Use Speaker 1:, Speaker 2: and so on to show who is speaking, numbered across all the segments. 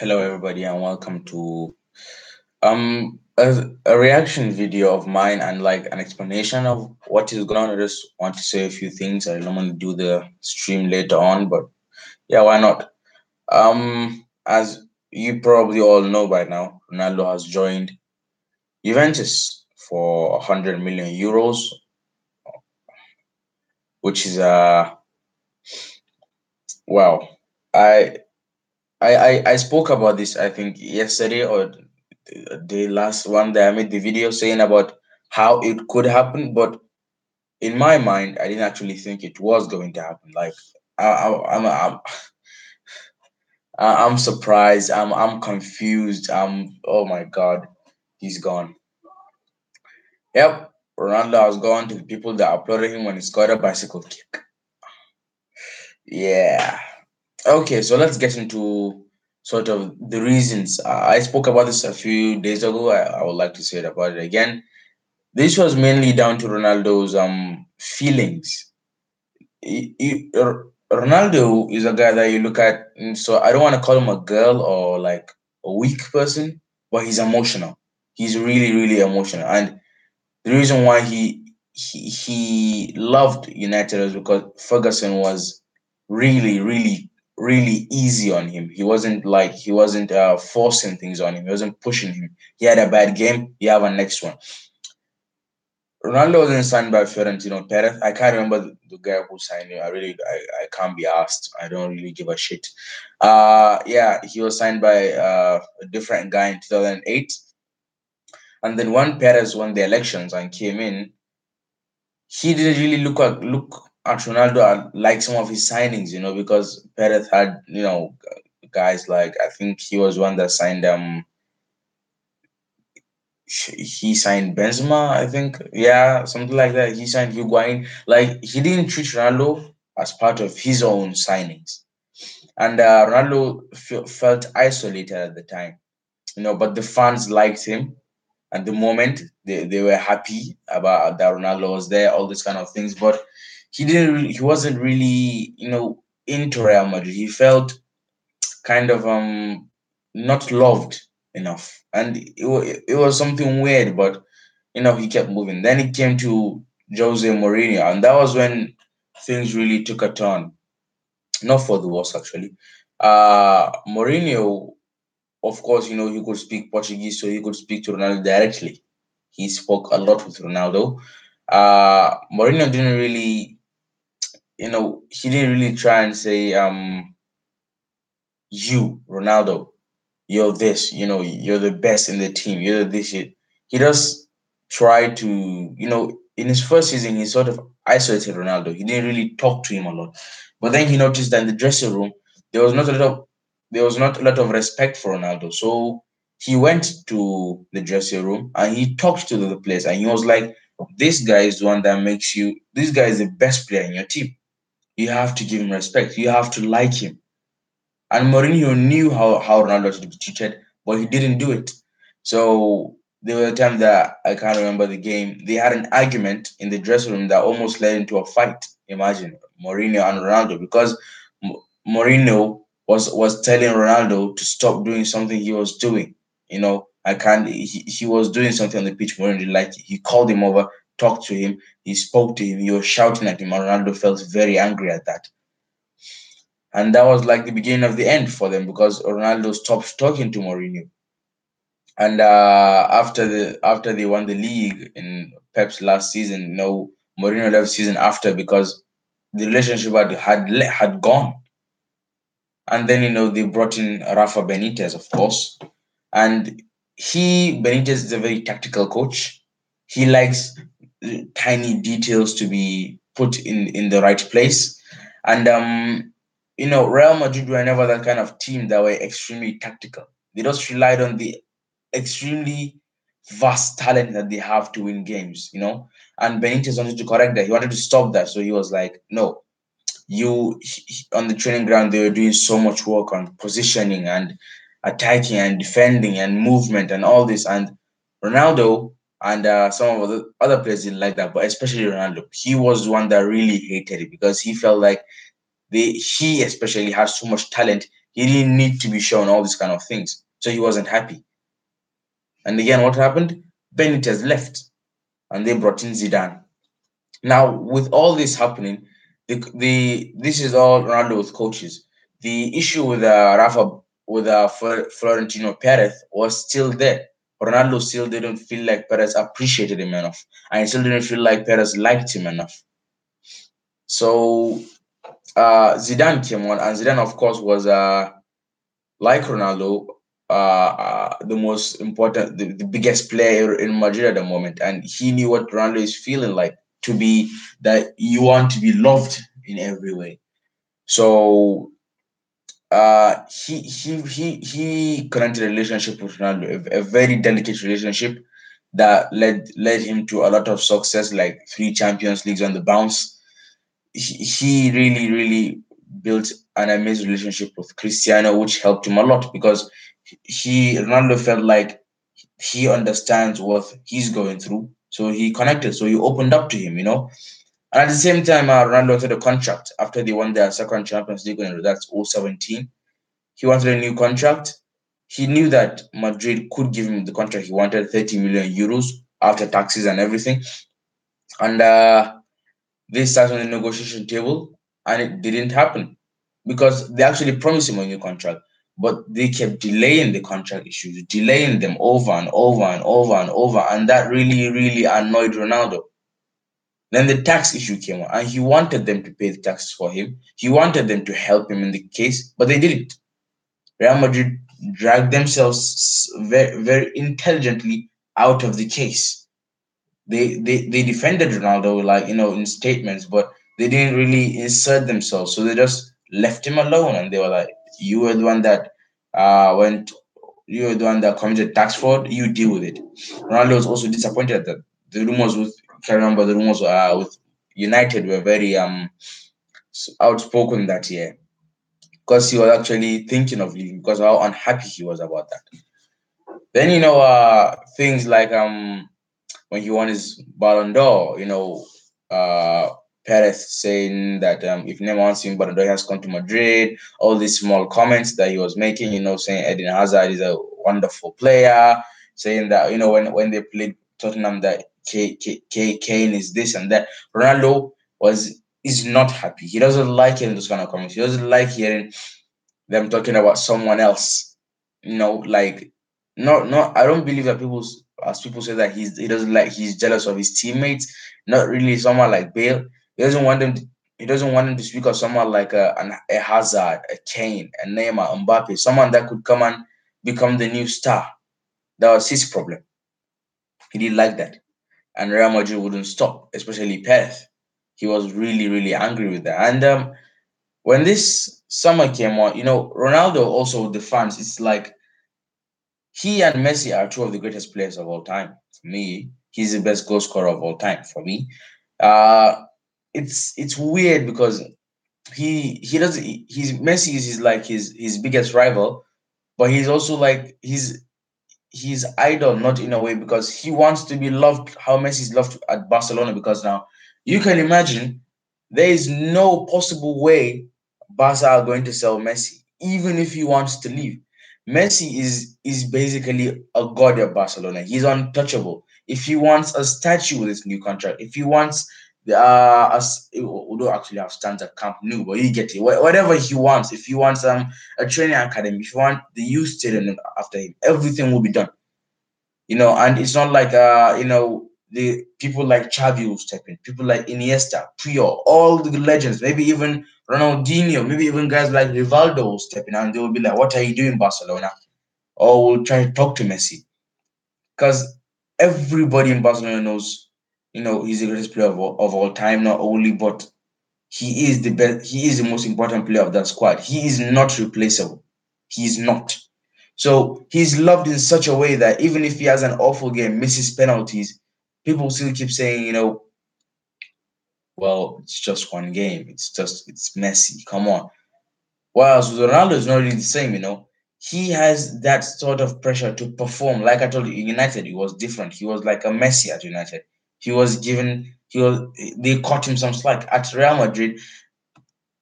Speaker 1: Hello, everybody, and welcome to a reaction video of mine and like an explanation of what is going on. I just want to say a few things. I don't want to do the stream later on, but yeah, why not? As you probably all know by now, Ronaldo has joined Juventus for 100 million euros, which is wow. I I spoke about this I think yesterday or the last one that I made the video saying about how it could happen, but in my mind, I didn't actually think it was going to happen. Like I'm surprised. I'm confused. Oh my god, he's gone. Yep, Ronaldo has gone to the people that applauded him when he scored a bicycle kick. Yeah. Okay, so let's get into sort of the reasons. I spoke about this a few days ago. I would like to say it about it again. This was mainly down to Ronaldo's feelings. Ronaldo is a guy that you look at, so I don't want to call him a girl or like a weak person, but he's emotional. He's really, really emotional, and the reason why he loved United was because Ferguson was really, really, really easy on him. He wasn't forcing things on him. He wasn't pushing him. He had a bad game. You have a next one. Ronaldo wasn't signed by Fiorentino Perez. I can't remember the guy who signed him. I can't be asked. I don't really give a shit. Yeah, he was signed by a different guy in 2008. And then when Perez won the elections and came in, he didn't really look at Ronaldo like some of his signings, because Perez had, guys like I think he was one that signed he signed Benzema, I think. Yeah, something like that. He signed Higuain. Like he didn't treat Ronaldo as part of his own signings, and Ronaldo felt isolated at the time. But the fans liked him. At the moment, they were happy about that Ronaldo was there, all these kind of things. But he wasn't really into Real Madrid. He felt kind of not loved enough, and it was something weird. But he kept moving. Then it came to Jose Mourinho, and that was when things really took a turn, not for the worse actually. Mourinho, of course, he could speak Portuguese, so he could speak to Ronaldo directly. He spoke a lot with Ronaldo. Mourinho didn't really, he didn't really try and say, you, Ronaldo, you're this, you're the best in the team, you're this. He just tried to, in his first season, he sort of isolated Ronaldo. He didn't really talk to him a lot. But then he noticed that in the dressing room, there was not a lot of there was not a lot of respect for Ronaldo. So he went to the dressing room and he talked to the players and he was like, this guy is the one that makes you this guy is the best player in your team. You have to give him respect. You have to like him. And Mourinho knew how Ronaldo should be treated, but he didn't do it. So there was a time that I can't remember the game. They had an argument in the dressing room that almost led into a fight. Imagine Mourinho and Ronaldo, because Mourinho was telling Ronaldo to stop doing something he was doing. I can't. He was doing something on the pitch. Mourinho didn't like it. He called him over, talked to him, he spoke to him, he was shouting at him, and Ronaldo felt very angry at that. And that was like the beginning of the end for them because Ronaldo stopped talking to Mourinho. And after they won the league in Pep's last season, Mourinho left season after because the relationship had gone. And then they brought in Rafa Benitez, of course, and Benitez is a very tactical coach. He likes tiny details to be put in the right place, and Real Madrid were never that kind of team that were extremely tactical. They just relied on the extremely vast talent that they have to win games. And Benitez wanted to correct that. He wanted to stop that, so he was like, no, on the training ground they were doing so much work on positioning and attacking and defending and movement and all this, and Ronaldo and some of the other players didn't like that, but especially Ronaldo, he was the one that really hated it because he felt like he especially has so much talent. He didn't need to be shown all these kind of things. So he wasn't happy. And again, what happened? Benitez left and they brought in Zidane. Now, with all this happening, this is all Ronaldo with coaches. The issue with Florentino Perez was still there. Ronaldo still didn't feel like Perez appreciated him enough, and he still didn't feel like Perez liked him enough. So Zidane came on, and Zidane, of course, was like Ronaldo, the most important, the biggest player in Madrid at the moment, and he knew what Ronaldo is feeling like to be that you want to be loved in every way. So he connected a relationship with Ronaldo, a very delicate relationship that led him to a lot of success, like 3 Champions Leagues on the bounce. He really built an amazing relationship with Cristiano, which helped him a lot because Ronaldo felt like he understands what he's going through, so he connected, so he opened up to him, And at the same time, Ronaldo wanted a contract after they won their second Champions League, and that's 2017. He wanted a new contract. He knew that Madrid could give him the contract he wanted, 30 million euros after taxes and everything, and they sat on the negotiation table, and it didn't happen because they actually promised him a new contract, but they kept delaying the contract issues, delaying them over and over and over and over, and that really annoyed Ronaldo. Then the tax issue came on, and he wanted them to pay the taxes for him. He wanted them to help him in the case, but they didn't. Real Madrid dragged themselves very intelligently out of the case. They defended Ronaldo, like, in statements, but they didn't really insert themselves. So they just left him alone, and they were like, "You were the one that went. You were the one that committed tax fraud. You deal with it." Ronaldo was also disappointed that the rumors with. Can remember the rumors with United were very outspoken that year because he was actually thinking of leaving because how unhappy he was about that. Then things like when he won his Ballon d'Or, Perez saying that if Neymar wants him, Ballon d'Or, he has come to Madrid. All these small comments that he was making, saying Eden Hazard is a wonderful player, saying that when they played Tottenham that Kane is this and that. Ronaldo is not happy. He doesn't like hearing those kind of comments. He doesn't like hearing them talking about someone else. Like not I don't believe that as people say that he doesn't like he's jealous of his teammates. Not really someone like Bale. He doesn't want him to speak of someone like a Hazard, a Kane, a Neymar, Mbappe, someone that could come and become the new star. That was his problem. He didn't like that. And Real Madrid wouldn't stop, especially Perez. He was really angry with that. And when this summer came on, Ronaldo also with the fans, it's like he and Messi are two of the greatest players of all time. For me, he's the best goal scorer of all time. For me, uh, it's weird because he doesn't. He's Messi is like his biggest rival, but he's also like his idol, not in a way because he wants to be loved how Messi is loved at Barcelona. Because now you can imagine there is no possible way Barca are going to sell Messi, even if he wants to leave. Messi is basically a god at Barcelona. He's untouchable. If he wants a statue with his new contract, if he wants we don't actually have stands at Camp Nou, but you get it. Whatever he wants, if he wants a training academy, if you want the youth stadium after him, everything will be done. And it's not like the people like Xavi will step in, people like Iniesta, Puyol, all the legends, maybe even Ronaldinho, maybe even guys like Rivaldo will step in and they will be like, "What are you doing, Barcelona?" Or will try to talk to Messi because everybody in Barcelona knows, he's the greatest player of all time, not only, but he is the best. He is the most important player of that squad. He is not replaceable. He is not. So he's loved in such a way that even if he has an awful game, misses penalties, people still keep saying, well, it's just one game. It's Messi. Come on. Whereas Ronaldo is not really the same, He has that sort of pressure to perform. Like I told you, in United, he was different. He was like a Messi at United. They caught him some slack. At Real Madrid,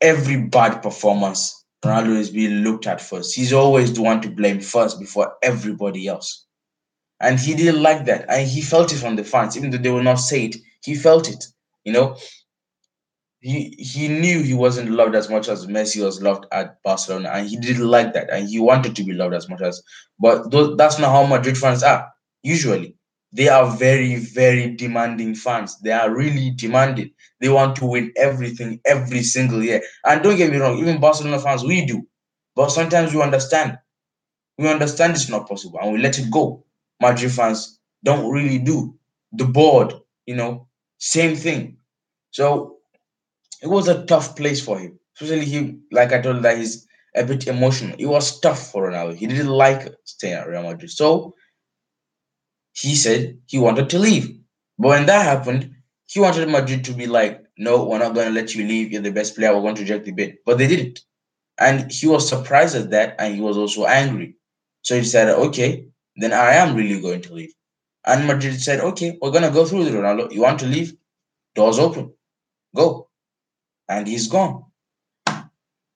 Speaker 1: every bad performance Ronaldo is being looked at first. He's always the one to blame first before everybody else. And he didn't like that. And he felt it from the fans, even though they will not say it. He felt it. You know, he knew he wasn't loved as much as Messi was loved at Barcelona, and he didn't like that, and he wanted to be loved as much as. But that's not how Madrid fans are. Usually, they are very, very demanding fans. They are really demanding. They want to win everything every single year. And don't get me wrong, even Barcelona fans, we do. But sometimes we understand. We understand it's not possible, and we let it go. Madrid fans don't really do. The board, same thing. So it was a tough place for him. Especially him, like I told you, that he's a bit emotional. It was tough for Ronaldo. He didn't like staying at Real Madrid. So he said he wanted to leave. But when that happened, he wanted Madrid to be like, no, we're not going to let you leave. You're the best player. We're going to reject the bid. But they didn't. And he was surprised at that. And he was also angry. So he said, okay, then I am really going to leave. And Madrid said, okay, we're going to go through with Ronaldo. You want to leave? Doors open. Go. And he's gone.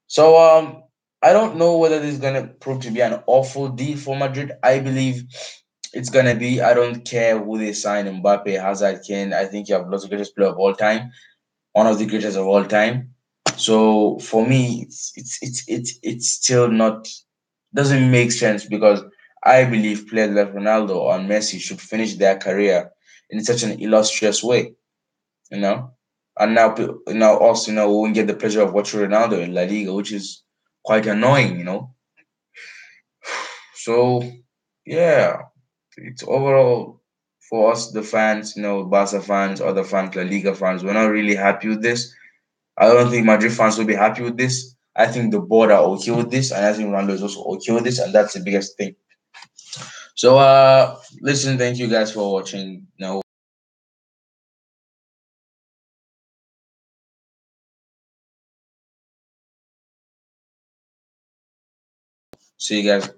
Speaker 1: So I don't know whether this is gonna prove to be an awful deal for Madrid. I believe it's gonna be. I don't care who they sign, Mbappe, Hazard, Kane. I think you have lost the greatest player of all time, one of the greatest of all time. So for me, it's still not doesn't make sense because I believe players like Ronaldo or Messi should finish their career in such an illustrious way, you know. And now also, we won't get the pleasure of watching Ronaldo in La Liga, which is quite annoying. So yeah, it's overall for us, the fans, Barca fans, other fans, La Liga fans, we're not really happy with this. I don't think Madrid fans will be happy with this. I think the board are okay with this, and I think Ronaldo is also okay with this, and that's the biggest thing. So listen, thank you guys for watching. See you guys.